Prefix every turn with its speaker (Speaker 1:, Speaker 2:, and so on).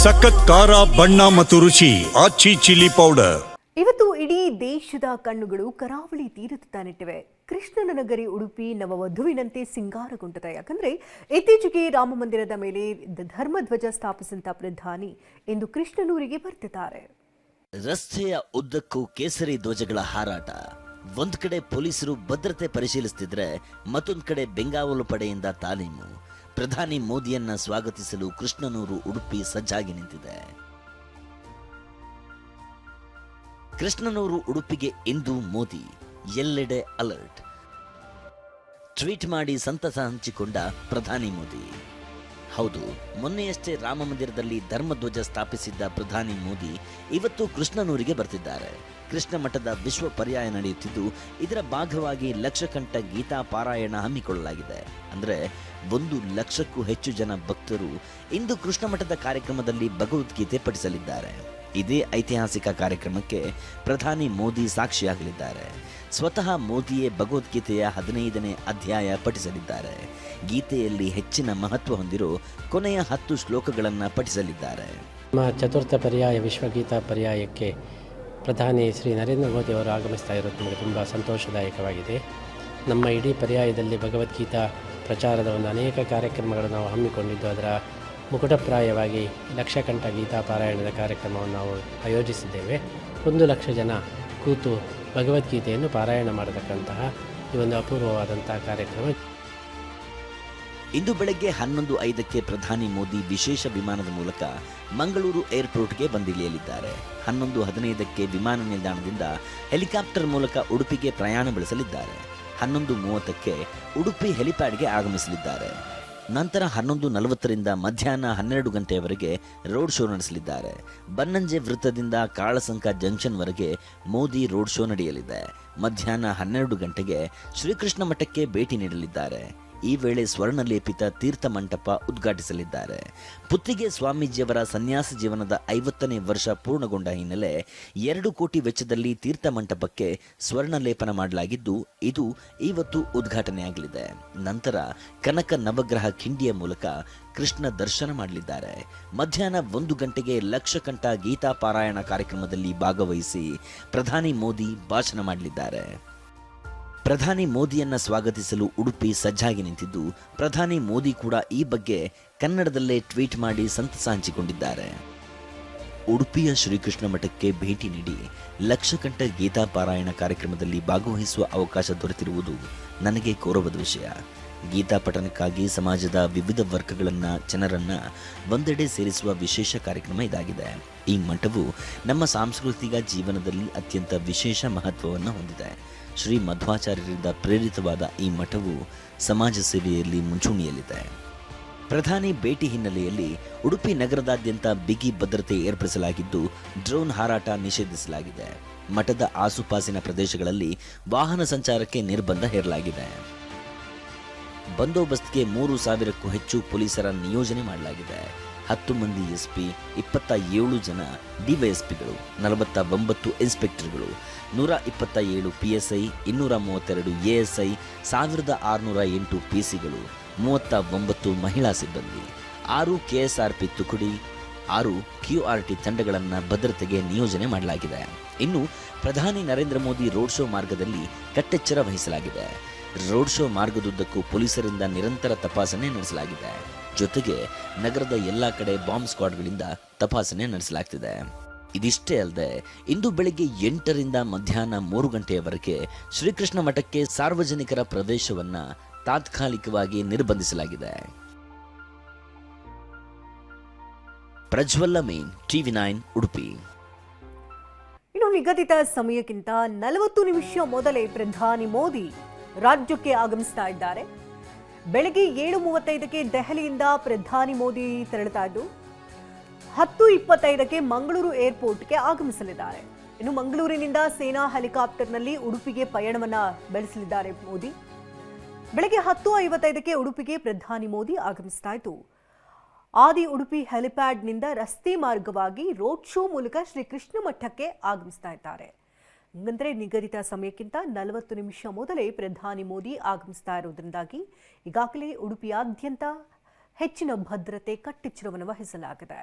Speaker 1: ಸಖತ್ ಖಾರ ಬಣ್ಣ ಮತ್ತು ರುಚಿ ಆಚಿ ಚಿಲ್ಲಿ ಪೌಡರ್.
Speaker 2: ಇವತ್ತು ಇಡೀ ದೇಶದ ಕಣ್ಣುಗಳು ಕರಾವಳಿ ತೀರದತ್ತ ನೆಟ್ಟಿವೆ. ಕೃಷ್ಣನ ನಗರಿ ಉಡುಪಿ ನವವಧುವಿನಂತೆ ಸಿಂಗಾರಗೊಂಡಿದೆ. ಯಾಕಂದ್ರೆ ಇತ್ತೀಚೆಗೆ ರಾಮ ಮಂದಿರದ ಮೇಲೆ ಧರ್ಮಧ್ವಜ ಸ್ಥಾಪಿಸಿದಂತ ಪ್ರಧಾನಿ ಇಂದು ಕೃಷ್ಣನೂರಿಗೆ ಬರ್ತಿದ್ದಾರೆ.
Speaker 3: ರಸ್ತೆಯ ಉದ್ದಕ್ಕೂ ಕೇಸರಿ ಧ್ವಜಗಳ ಹಾರಾಟ. ಒಂದ್ ಕಡೆ ಪೊಲೀಸರು ಭದ್ರತೆ ಪರಿಶೀಲಿಸುತ್ತಿದ್ರೆ, ಮತ್ತೊಂದು ಕಡೆ ಬೆಂಗಾವಲು ಪಡೆಯಿಂದ ತಾಲೀಮು. ಪ್ರಧಾನಿ ಮೋದಿಯನ್ನ ಸ್ವಾಗತಿಸಲು ಕೃಷ್ಣನೂರು ಉಡುಪಿ ಸಜ್ಜಾಗಿ ನಿಂತಿದೆ. ಕೃಷ್ಣನೂರು ಉಡುಪಿಗೆ ಇಂದು ಮೋದಿ, ಎಲ್ಲೆಡೆ ಅಲರ್ಟ್. ಟ್ವೀಟ್ ಮಾಡಿ ಸಂತಸ ಹಂಚಿಕೊಂಡ ಪ್ರಧಾನಿ ಮೋದಿ. ಹೌದು, ಮೊನ್ನೆಯಷ್ಟೇ ರಾಮ ಮಂದಿರದಲ್ಲಿ ಧರ್ಮಧ್ವಜ ಸ್ಥಾಪಿಸಿದ್ದ ಪ್ರಧಾನಿ ಮೋದಿ ಇವತ್ತು ಕೃಷ್ಣನೂರಿಗೆ ಬರ್ತಿದ್ದಾರೆ. ಕೃಷ್ಣ ಮಠದ ವಿಶ್ವ ಪರ್ಯಾಯ ನಡೆಯುತ್ತಿದ್ದು, ಇದರ ಭಾಗವಾಗಿ ಲಕ್ಷಕಂಠ ಗೀತಾ ಪಾರಾಯಣ ಹಮ್ಮಿಕೊಳ್ಳಲಾಗಿದೆ. ಅಂದರೆ 1,00,000ಕ್ಕೂ ಹೆಚ್ಚು ಜನ ಭಕ್ತರು ಇಂದು ಕೃಷ್ಣ ಮಠದ ಕಾರ್ಯಕ್ರಮದಲ್ಲಿ ಭಗವದ್ಗೀತೆ ಪಠಿಸಲಿದ್ದಾರೆ. ಇದೇ ಐತಿಹಾಸಿಕ ಕಾರ್ಯಕ್ರಮಕ್ಕೆ ಪ್ರಧಾನಿ ಮೋದಿ ಸಾಕ್ಷಿಯಾಗಲಿದ್ದಾರೆ. ಸ್ವತಃ ಮೋದಿಯೇ ಭಗವದ್ಗೀತೆಯ 15ನೇ ಅಧ್ಯಾಯ ಪಠಿಸಲಿದ್ದಾರೆ. ಗೀತೆಯಲ್ಲಿ ಹೆಚ್ಚಿನ ಮಹತ್ವ ಹೊಂದಿರೋ ಕೊನೆಯ 10 ಶ್ಲೋಕಗಳನ್ನು ಪಠಿಸಲಿದ್ದಾರೆ.
Speaker 4: ನಮ್ಮ ಚತುರ್ಥ ಪರ್ಯಾಯ ವಿಶ್ವಗೀತಾ ಪರ್ಯಾಯಕ್ಕೆ ಪ್ರಧಾನಿ ಶ್ರೀ ನರೇಂದ್ರ ಮೋದಿ ಅವರು ಆಗಮಿಸ್ತಾ ಇರೋದು ನಮಗೆ ತುಂಬ ಸಂತೋಷದಾಯಕವಾಗಿದೆ. ನಮ್ಮ ಇಡೀ ಪರ್ಯಾಯದಲ್ಲಿ ಭಗವದ್ಗೀತಾ ಪ್ರಚಾರದ ಒಂದು ಅನೇಕ ಕಾರ್ಯಕ್ರಮಗಳು ನಾವು ಹಮ್ಮಿಕೊಂಡಿದ್ದು, ಅದರ ಮುಕುಟಪ್ರಾಯವಾಗಿ ಲಕ್ಷಕಂಠ ಗೀತಾ ಪಾರಾಯಣದ ಕಾರ್ಯಕ್ರಮವನ್ನು ನಾವು ಆಯೋಜಿಸಿದ್ದೇವೆ. 1,00,000 ಜನ ಕೂತು ಭಗವದ್ಗೀತೆಯನ್ನು ಪಾರಾಯಣ ಮಾಡತಕ್ಕಂತಹ ಈ ಒಂದು ಅಪೂರ್ವವಾದಂತಹ ಕಾರ್ಯಕ್ರಮ.
Speaker 3: ಇಂದು ಬೆಳಗ್ಗೆ 11:05ಕ್ಕೆ ಪ್ರಧಾನಿ ಮೋದಿ ವಿಶೇಷ ವಿಮಾನದ ಮೂಲಕ ಮಂಗಳೂರು ಏರ್ಪೋರ್ಟ್ಗೆ ಬಂದಿಳಿಯಲಿದ್ದಾರೆ. 11:15ಕ್ಕೆ ವಿಮಾನ ನಿಲ್ದಾಣದಿಂದ ಹೆಲಿಕಾಪ್ಟರ್ ಮೂಲಕ ಉಡುಪಿಗೆ ಪ್ರಯಾಣ ಬೆಳೆಸಲಿದ್ದಾರೆ. 11:30ಕ್ಕೆ ಉಡುಪಿ ಹೆಲಿಪ್ಯಾಡ್ಗೆ ಆಗಮಿಸಲಿದ್ದಾರೆ. ನಂತರ 11:40ರಿಂದ ಮಧ್ಯಾಹ್ನ 12 ಗಂಟೆಯವರೆಗೆ ರೋಡ್ ಶೋ ನಡೆಸಲಿದ್ದಾರೆ. ಬನ್ನಂಜೆ ವೃತ್ತದಿಂದ ಕಾಳಸಂಕ ಜಂಕ್ಷನ್ವರೆಗೆ ಮೋದಿ ರೋಡ್ ಶೋ ನಡೆಯಲಿದೆ. ಮಧ್ಯಾಹ್ನ 12 ಗಂಟೆಗೆ ಶ್ರೀಕೃಷ್ಣ ಮಠಕ್ಕೆ ಭೇಟಿ ನೀಡಲಿದ್ದಾರೆ. ಈ ವೇಳೆ ಸ್ವರ್ಣಲೇಪಿತ ತೀರ್ಥ ಮಂಟಪ ಉದ್ಘಾಟಿಸಲಿದ್ದಾರೆ. ಪುತ್ತಿಗೆ ಸ್ವಾಮೀಜಿಯವರ ಸನ್ಯಾಸ ಜೀವನದ 50ನೇ ವರ್ಷ ಪೂರ್ಣಗೊಂಡ ಹಿನ್ನೆಲೆ 2 ಕೋಟಿ ವೆಚ್ಚದಲ್ಲಿ ತೀರ್ಥ ಮಂಟಪಕ್ಕೆ ಸ್ವರ್ಣಲೇಪನ ಮಾಡಲಾಗಿದ್ದು, ಇದು ಇವತ್ತು ಉದ್ಘಾಟನೆಯಾಗಲಿದೆ. ನಂತರ ಕನಕ ನವಗ್ರಹ ಕಿಂಡಿಯ ಮೂಲಕ ಕೃಷ್ಣ ದರ್ಶನ ಮಾಡಲಿದ್ದಾರೆ. ಮಧ್ಯಾಹ್ನ 1 ಗಂಟೆಗೆ ಲಕ್ಷಕಂಠ ಗೀತಾ ಪಾರಾಯಣ ಕಾರ್ಯಕ್ರಮದಲ್ಲಿ ಭಾಗವಹಿಸಿ ಪ್ರಧಾನಿ ಮೋದಿ ಭಾಷಣ ಮಾಡಲಿದ್ದಾರೆ. ಪ್ರಧಾನಿ ಮೋದಿಯನ್ನ ಸ್ವಾಗತಿಸಲು ಉಡುಪಿ ಸಜ್ಜಾಗಿ ನಿಂತಿದ್ದು, ಪ್ರಧಾನಿ ಮೋದಿ ಕೂಡ ಈ ಬಗ್ಗೆ ಕನ್ನಡದಲ್ಲೇ ಟ್ವೀಟ್ ಮಾಡಿ ಸಂತಸ ಹಂಚಿಕೊಂಡಿದ್ದಾರೆ. ಉಡುಪಿಯ ಶ್ರೀಕೃಷ್ಣ ಮಠಕ್ಕೆ ಭೇಟಿ ನೀಡಿ ಲಕ್ಷಕಂಠ ಗೀತಾ ಪಾರಾಯಣ ಕಾರ್ಯಕ್ರಮದಲ್ಲಿ ಭಾಗವಹಿಸುವ ಅವಕಾಶ ದೊರೆತಿರುವುದು ನನಗೆ ಗೌರವದ ವಿಷಯ. ಗೀತಾ ಪಠಣಕ್ಕಾಗಿ ಸಮಾಜದ ವಿವಿಧ ಜನರನ್ನ ಒಂದೆಡೆ ಸೇರಿಸುವ ವಿಶೇಷ ಕಾರ್ಯಕ್ರಮ ಇದಾಗಿದೆ. ಈ ಮಠವು ನಮ್ಮ ಸಾಂಸ್ಕೃತಿಕ ಜೀವನದಲ್ಲಿ ಅತ್ಯಂತ ವಿಶೇಷ ಮಹತ್ವವನ್ನು ಹೊಂದಿದೆ. ಶ್ರೀ ಮಧ್ವಾಚಾರ್ಯರಿಂದ ಪ್ರೇರಿತವಾದ ಈ ಮಠವು ಸಮಾಜ ಸೇವೆಯಲ್ಲಿ ಮುಂಚೂಣಿಯಲ್ಲಿದೆ. ಪ್ರಧಾನಿ ಭೇಟಿ ಹಿನ್ನೆಲೆಯಲ್ಲಿ ಉಡುಪಿ ನಗರದಾದ್ಯಂತ ಬಿಗಿ ಭದ್ರತೆ ಏರ್ಪಡಿಸಲಾಗಿದ್ದು, ಡ್ರೋನ್ ಹಾರಾಟ ನಿಷೇಧಿಸಲಾಗಿದೆ. ಮಠದ ಆಸುಪಾಸಿನ ಪ್ರದೇಶಗಳಲ್ಲಿ ವಾಹನ ಸಂಚಾರಕ್ಕೆ ನಿರ್ಬಂಧ ಹೇರಲಾಗಿದೆ. ಬಂದೋಬಸ್ತ್ಗೆ 3,000ಕ್ಕೂ ಹೆಚ್ಚು ಪೊಲೀಸರ ನಿಯೋಜನೆ ಮಾಡಲಾಗಿದೆ. 10 ಮಂದಿ ಎಸ್ಪಿ, 27 ಜನ ಡಿವೈಎಸ್ಪಿಗಳು, 49 ಇನ್ಸ್ಪೆಕ್ಟರ್ಗಳು, 127 PSI, 232 ASI, 1,608 PCಗಳು, 39 ಮಹಿಳಾ ಸಿಬ್ಬಂದಿ, 6 KSRP ತುಕಡಿ, 6 QRT ತಂಡಗಳನ್ನು ಭದ್ರತೆಗೆ ನಿಯೋಜನೆ ಮಾಡಲಾಗಿದೆ. ಇನ್ನು ಪ್ರಧಾನಿ ನರೇಂದ್ರ ಮೋದಿ ರೋಡ್ ಶೋ ಮಾರ್ಗದಲ್ಲಿ ಕಟ್ಟೆಚ್ಚರ ವಹಿಸಲಾಗಿದೆ. ರೋಡ್ ಶೋ ಮಾರ್ಗದುದ್ದಕ್ಕೂ ಪೊಲೀಸರಿಂದ ನಿರಂತರ ತಪಾಸಣೆ ನಡೆಸಲಾಗಿದೆ. ಜೊತೆಗೆ ನಗರದ ಎಲ್ಲಾ ಕಡೆ ಬಾಂಬ್ ಸ್ಕ್ವಾಡ್ಗಳಿಂದ ತಪಾಸಣೆ ನಡೆಸಲಾಗ್ತಿದೆ. ಇದಿಷ್ಟೇ ಅಲ್ಲದೆ ಇಂದು ಬೆಳಗ್ಗೆ 8ರಿಂದ ಮಧ್ಯಾಹ್ನ 3 ಗಂಟೆಯವರೆಗೆ ಶ್ರೀಕೃಷ್ಣ ಮಠಕ್ಕೆ ಸಾರ್ವಜನಿಕರ ಪ್ರವೇಶವನ್ನ ತಾತ್ಕಾಲಿಕವಾಗಿ ನಿರ್ಬಂಧಿಸಲಾಗಿದೆ. ಪ್ರಜ್ವಲ್ಲ ಮೇನ್, TV9 ಉಡುಪಿ.
Speaker 2: ಇನ್ನು ನಿಗದಿತ ಸಮಯಕ್ಕಿಂತ 40 ನಿಮಿಷ ಮೊದಲೇ ಪ್ರಧಾನಿ ಮೋದಿ ರಾಜ್ಯಕ್ಕೆ ಆಗಮಿಸ್ತಾ ಇದ್ದಾರೆ. ಬೆಳಗ್ಗೆ 7:35ಕ್ಕೆ ದೆಹಲಿಯಿಂದ ಪ್ರಧಾನಿ ಮೋದಿ ತೆರಳುತ್ತಾ ಇದ್ದು, 10:25ಕ್ಕೆ ಮಂಗಳೂರು ಏರ್ಪೋರ್ಟ್ಗೆ ಆಗಮಿಸಲಿದ್ದಾರೆ. ಇನ್ನು ಮಂಗಳೂರಿನಿಂದ ಸೇನಾ ಹೆಲಿಕಾಪ್ಟರ್ನಲ್ಲಿ ಉಡುಪಿಗೆ ಪಯಣವನ್ನ ಬೆಳೆಸಲಿದ್ದಾರೆ ಮೋದಿ. ಬೆಳಗ್ಗೆ 10:55ಕ್ಕೆ ಉಡುಪಿಗೆ ಪ್ರಧಾನಿ ಮೋದಿ ಆಗಮಿಸ್ತಾ ಇದ್ದು, ಆದಿ ಉಡುಪಿ ಹೆಲಿಪ್ಯಾಡ್ನಿಂದ ರಸ್ತೆ ಮಾರ್ಗವಾಗಿ ರೋಡ್ ಶೋ ಮೂಲಕ ಶ್ರೀಕೃಷ್ಣ ಮಠಕ್ಕೆ ಆಗಮಿಸ್ತಾ ಇದ್ದಾರೆ. ಅಂದರೆ ನಿಗದಿತ ಸಮಯಕ್ಕಿಂತ 40 ನಿಮಿಷ ಮೊದಲೇ ಪ್ರಧಾನಿ ಮೋದಿ ಆಗಮಿಸ್ತಾ ಇರುವುದರಿಂದಾಗಿ ಈಗಾಗಲೇ ಉಡುಪಿಯಾದ್ಯಂತ ಹೆಚ್ಚಿನ ಭದ್ರತೆ ಕಟ್ಟೆಚ್ಚರವನ್ನು ವಹಿಸಲಾಗಿದೆ.